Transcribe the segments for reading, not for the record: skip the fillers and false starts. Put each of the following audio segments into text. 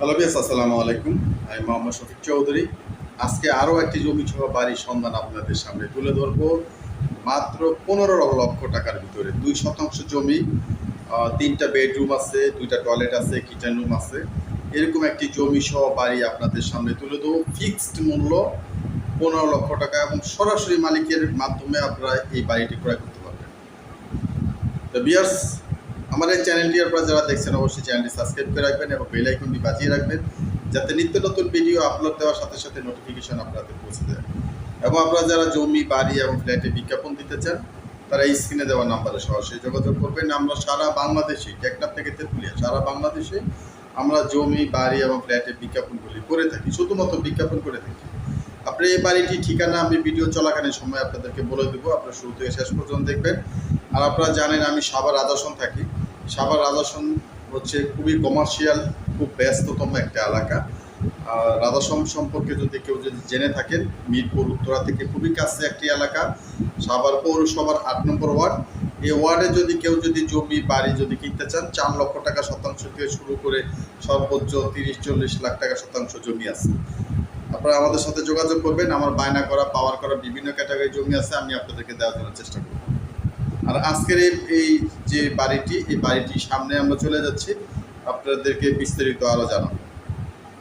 Hello বিয়াস, আসসালামু আলাইকুম। আমি মোহাম্মদ শফিক চৌধুরী। আজকে আরও একটি জমি সহ বাড়ির সন্ধান আপনাদের সামনে তুলে ধরবো। মাত্র 15 লক্ষ টাকার ভিতরে 2 শতাংশ জমি, 3টা বেডরুম আছে, 2টা টয়লেট আছে, কিচেন রুম আছে, এরকম একটি জমি সহ বাড়ি আপনাদের সামনে তুলে দেবো। ফিক্সড মূল্য 15 লক্ষ টাকা এবং সরাসরি মালিকের মাধ্যমে আপনারা এই বাড়িটি ক্রয় করতে পারবেন। তো বিয়ার্স, আমার এই চ্যানেলটি আপনারা যারা দেখছেন অবশ্যই চ্যানেলটি সাবস্ক্রাইব করে রাখবেন এবং বেল আইকনটি বাজিয়ে রাখবেন, যাতে নিত্য নতুন ভিডিও আপলোড দেওয়ার সাথে সাথে নোটিফিকেশন আপনাদের পৌঁছে যায়। এবং আপনারা যারা জমি, বাড়ি এবং ফ্ল্যাটে বিজ্ঞাপন দিতে চান, তারা এই স্ক্রিনে দেওয়া নাম্বারে সরাসরি যোগাযোগ করবেন। আমরা সারা বাংলাদেশে, টেকনাফ থেকে তেঁতুলিয়া, সারা বাংলাদেশে আমরা জমি, বাড়ি এবং ফ্ল্যাটে বিজ্ঞাপনগুলি করে থাকি, শুধুমাত্র বিজ্ঞাপন করে থাকি। আপনি এই বাড়িটি ঠিকানা আমি ভিডিও চলাকালীন সময় আপনাদেরকে বলে দেবো, আপনারা শুরু থেকে শেষ পর্যন্ত দেখবেন। আর আপনারা জানেন আমি সাভার রাজাসন থাকি। সাভার রাজাসন হচ্ছে খুবই কমার্শিয়াল, খুব ব্যস্ততম একটা এলাকা। রাজাসন সম্পর্কে যদি কেউ জেনে থাকেন, মিরপুর উত্তরা থেকে খুবই কাছে একটি এলাকা, সাভার পৌরসভার 8 নম্বর ওয়ার্ড। এই ওয়ার্ডে যদি কেউ জমি, বাড়ি কিনতে চান, 4 লক্ষ টাকা শতাংশ থেকে শুরু করে সর্বোচ্চ 30-40 লাখ টাকা শতাংশ জমি আছে। আপনারা আমাদের সাথে যোগাযোগ করবেন। আমার বায়না করা, পাওয়ার করা বিভিন্ন ক্যাটাগরির জমি আছে, আমি আপনাদেরকে দেওয়ার জন্য চেষ্টা করব। আর আজকের এই যে বাড়িটি, এই বাড়িটির সামনে আমরা চলে যাচ্ছি, আপনাদেরকে বিস্তারিত আরও জানাবো।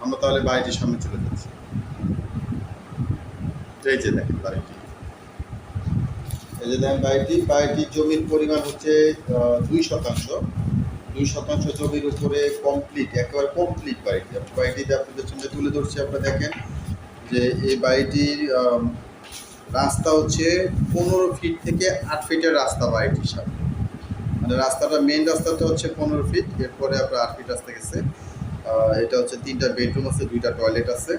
আমরা তাহলে বাড়িটির সামনে চলে যাচ্ছি। এই যে দেখেন বাড়িটি, এই যে দেখেন বাড়িটির জমির পরিমাণ হচ্ছে 2 শতাংশ। 2 শতাংশ জমির উপরে কমপ্লিট, একেবারে কমপ্লিট বাড়িটি। বাড়িটিতে আপনাদের সঙ্গে তুলে ধরছি। আপনারা দেখেন যে এই বাড়িটির রাস্তা হচ্ছে 15 ফিট থেকে 8 ফিটের রাস্তা বাড়িটির সামনে। মানে রাস্তাটা, মেন রাস্তাটা হচ্ছে 15 ফিট, এরপরে আপনার 8 ফিট রাস্তা গেছে। এটা হচ্ছে 3টা বেডরুম আছে, 2টা টয়লেট আছে।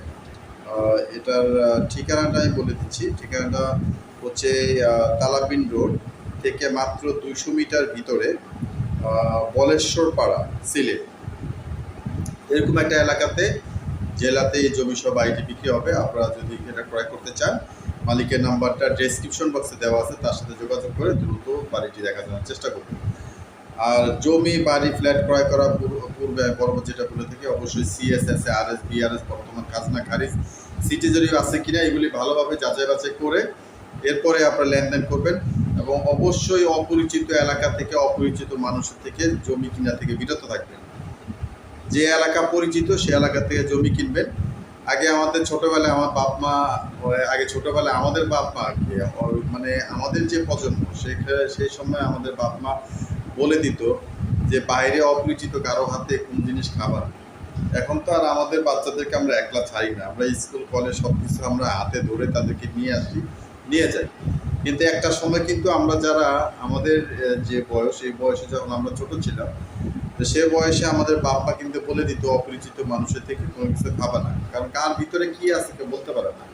এটার ঠিকানাটা আমি বলে দিচ্ছি। ঠিকানাটা হচ্ছে তালাবিন রোড থেকে মাত্র 200 মিটার ভিতরে, বলেশ্বর পাড়া, সিলেট, এরকম একটা এলাকাতে, জেলাতে এই জমি সহ বাড়িটি বিক্রি হবে। আপনারা যদি এটা ক্রয় করতে চান, মালিকের নাম্বারটা ডেসক্রিপশন বক্সে দেওয়া আছে, তার সাথে যোগাযোগ করে দ্রুত বাড়িটি দেখার চেষ্টা করবেন। আর জমি, বাড়ি, ফ্ল্যাট ক্রয় করার পূর্বে পরবর্তী যেটা বলে থাকি, অবশ্যই CSS, RS, BRS, বর্তমান খাজনা খারিজ, সিটি জরিপ আছে কিনা, এগুলি ভালোভাবে যাচাই বাছাই করে এরপরে আপনারা লেনদেন করবেন। এবং অবশ্যই অপরিচিত এলাকা থেকে, অপরিচিত মানুষের থেকে জমি কিনা থেকে বিরত থাকবেন। যে এলাকা পরিচিত সে এলাকা থেকে জমি কিনবেন। আগে আমাদের ছোটোবেলায় আমার বাপ মা, ছোটোবেলায় আমাদের বাপ মা, মানে আমাদের যে প্রজন্ম, সেই সময় আমাদের বাপ মা বলে দিত যে বাইরে অপরিচিত কারো হাতে কোন জিনিস খাবার। এখন তো আর আমাদের বাচ্চাদেরকে আমরা একলা ছাড়ি না, আমরা স্কুল কলেজ সব কিছু আমরা হাতে ধরে তাদেরকে নিয়ে যাই। কিন্তু একটা সময় কিন্তু আমরা যারা, আমাদের যে বয়স, এই বয়সে যখন আমরা ছোট ছিলাম, তো সে বয়সে আমাদের বাপ্পা কিন্তু বলে দিত অপরিচিত মানুষের থেকে কোনো কিছু খাবা না, কারণ কার ভিতরে কি আছে কেউ বলতে পারে না।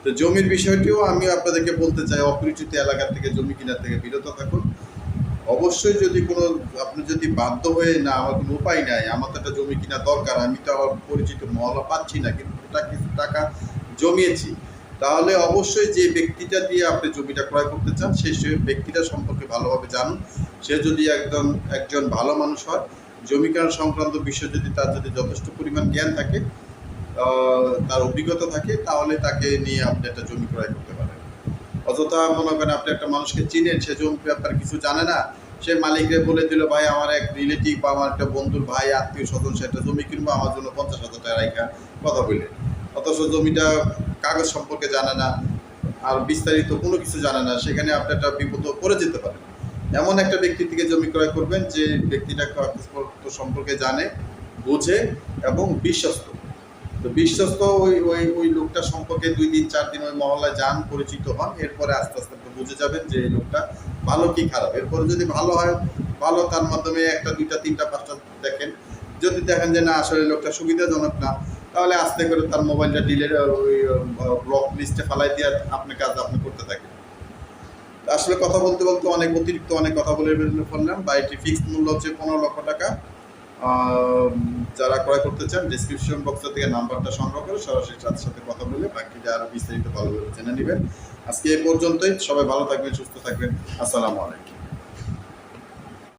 তো জমির বিষয়টিও আমি আপনাদেরকে বলতে চাই, অপরিচিত এলাকা থেকে জমি কেনার থেকে বিরত থাকুন। অবশ্যই আপনি যদি বাধ্য হয়ে, না আমার কোনো উপায় নাই, আমার তো একটা জমি কিনা দরকার, আমি তো আমার পরিচিত মহল্লা পাচ্ছি না, কিন্তু কিছু টাকা জমিয়েছি, তাহলে অবশ্যই যে ব্যক্তিটা দিয়ে আপনি জমিটা ক্রয় করতে চান, সেই ব্যক্তিটা সম্পর্কে ভালোভাবে জানুন। সে যদি একজন ভালো মানুষ হয়, জমি কেনা সংক্রান্ত বিষয় যদি তার যথেষ্ট পরিমাণ জ্ঞান থাকে, তার অভিজ্ঞতা থাকে, তাহলে তাকে নিয়ে আপনি একটা জমি ক্রয় করতে পারেন। অযথা মনে করেন আপনি একটা মানুষকে চিনেন, সে জমি ব্যাপারে কিছু জানে না, সে মালিককে বলে দিল, ভাই আমার এক রিলেটিভ বা আমার একটা বন্ধুর ভাই, আত্মীয় স্বজন, সে একটা জমি কিনবো, আমার জন্য 50,000 টাকা রাখা, কথা বললেন। অথচ জমিটা কাগজ সম্পর্কে জানে না, আর বিস্তারিত কোনো কিছু জানে না, সেখানে আপনি একটা বিপদ পড়ে যেতে পারেন। এমন একটা ব্যক্তি থেকে জমি ক্রয় করবেন যে ব্যক্তিটা কাগজপত্র সম্পর্কে জানে, বোঝে এবং বিশ্বস্ত। তো বিশ্বস্ত ওই লোকটা সম্পর্কে 2 দিন 4 দিন ওই মহল্লায় যান, পরিচিত হন, এরপরে আস্তে আস্তে আপনি বুঝে যাবেন যে এই লোকটা ভালো কি খারাপ। এরপরে যদি ভালো হয়, ভালো, তার মাধ্যমে 1টা 2টা 3টা 5টা দেখেন। যদি দেখেন যে না, আসলে লোকটা সুবিধাজনক না, তাহলে আস্তে করে তার মোবাইলটা ব্লক লিস্টে ফালাই দিয়ে আপনি কাজ আপনি করতে থাকেন। আসলে কথা বলতে বলতে অতিরিক্ত অনেক কথা বলে ফেললাম। বাড়িটির ফিক্সড মূল্য হচ্ছে 15 লক্ষ টাকা। যারা ক্রয় করতে চান, ডিসক্রিপশন বক্স থেকে নাম্বারটা সংগ্রহ করে সরাসরি তার সাথে কথা বলে বাকিটা আরও বিস্তারিত ভালোভাবে জেনে নেবেন। আজকে এই পর্যন্তই। সবাই ভালো থাকবেন, সুস্থ থাকবেন। আসসালামু আলাইকুম।